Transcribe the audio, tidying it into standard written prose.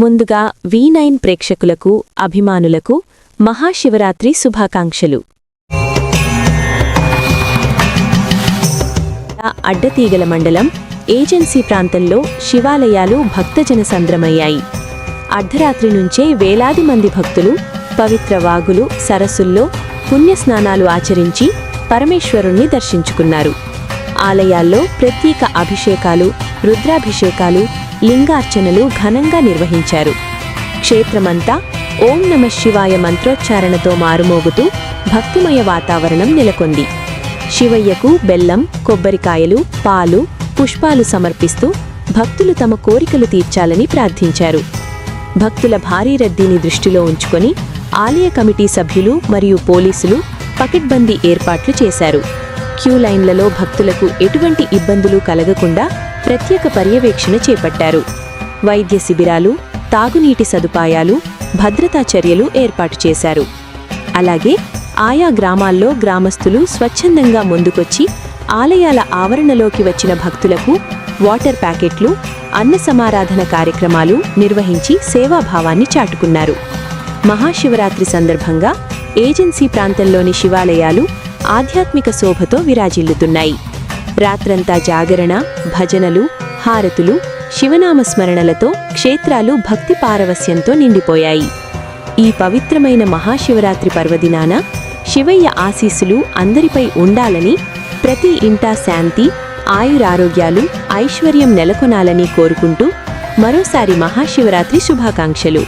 ముందుగా V9 ప్రేక్షకులకు అభిమానులకు మహాశివరాత్రి శుభాకాంక్షలు. అడ్డతీగల మండలం ఏజెన్సీ ప్రాంతంలో శివాలయాలు భక్తజన సంద్రమయ్యాయి. అర్ధరాత్రి నుంచే వేలాది మంది భక్తులు పవిత్ర వాగులు, సరస్సుల్లో పుణ్యస్నానాలు ఆచరించి పరమేశ్వరుణ్ణి దర్శించుకున్నారు. ఆలయాల్లో ప్రత్యేక అభిషేకాలు, రుద్రాభిషేకాలు, లింగార్చనలు ఘనంగా నిర్వహించారు. క్షేత్రమంతా ఓం నమః శివాయ మంత్రోచ్చారణతో మారుమోగుతూ భక్తిమయ వాతావరణం నెలకొంది. శివయ్యకు బెల్లం, కొబ్బరికాయలు, పాలు, పుష్పాలు సమర్పిస్తూ భక్తులు తమ కోరికలు తీర్చాలని ప్రార్థించారు. భక్తుల భారీ రద్దీని దృష్టిలో ఉంచుకొని ఆలయ కమిటీ సభ్యులు మరియు పోలీసులు పకడ్బందీ ఏర్పాట్లు చేశారు. క్యూ లైన్లలో భక్తులకు ఎటువంటి ఇబ్బందులు కలగకుండా ప్రత్యేక పర్యవేక్షణ చేపట్టారు. వైద్య శిబిరాలు, తాగునీటి సదుపాయాలు, భద్రతా చర్యలు ఏర్పాటు చేశారు. అలాగే ఆయా గ్రామాల్లో గ్రామస్తులు స్వచ్ఛందంగా ముందుకొచ్చి ఆలయాల ఆవరణలోకి వచ్చిన భక్తులకు వాటర్ ప్యాకెట్లు, అన్న సమారాధన కార్యక్రమాలు నిర్వహించి సేవాభావాన్ని చాటుకున్నారు. మహాశివరాత్రి సందర్భంగా ఏజెన్సీ ప్రాంతంలోని శివాలయాలు ఆధ్యాత్మిక శోభతో విరాజిల్లుతున్నాయి. రాత్రంతా జాగరణ, భజనలు, హారతులు, శివనామస్మరణలతో క్షేత్రాలు భక్తి పారవస్యంతో నిండిపోయాయి. ఈ పవిత్రమైన మహాశివరాత్రి పర్వదినాన శివయ్య ఆశీస్సులు అందరిపై ఉండాలని, ప్రతి ఇంటా శాంతి, ఆయురారోగ్యాలు, ఐశ్వర్యం నెలకొనాలని కోరుకుంటూ మరోసారి మహాశివరాత్రి శుభాకాంక్షలు.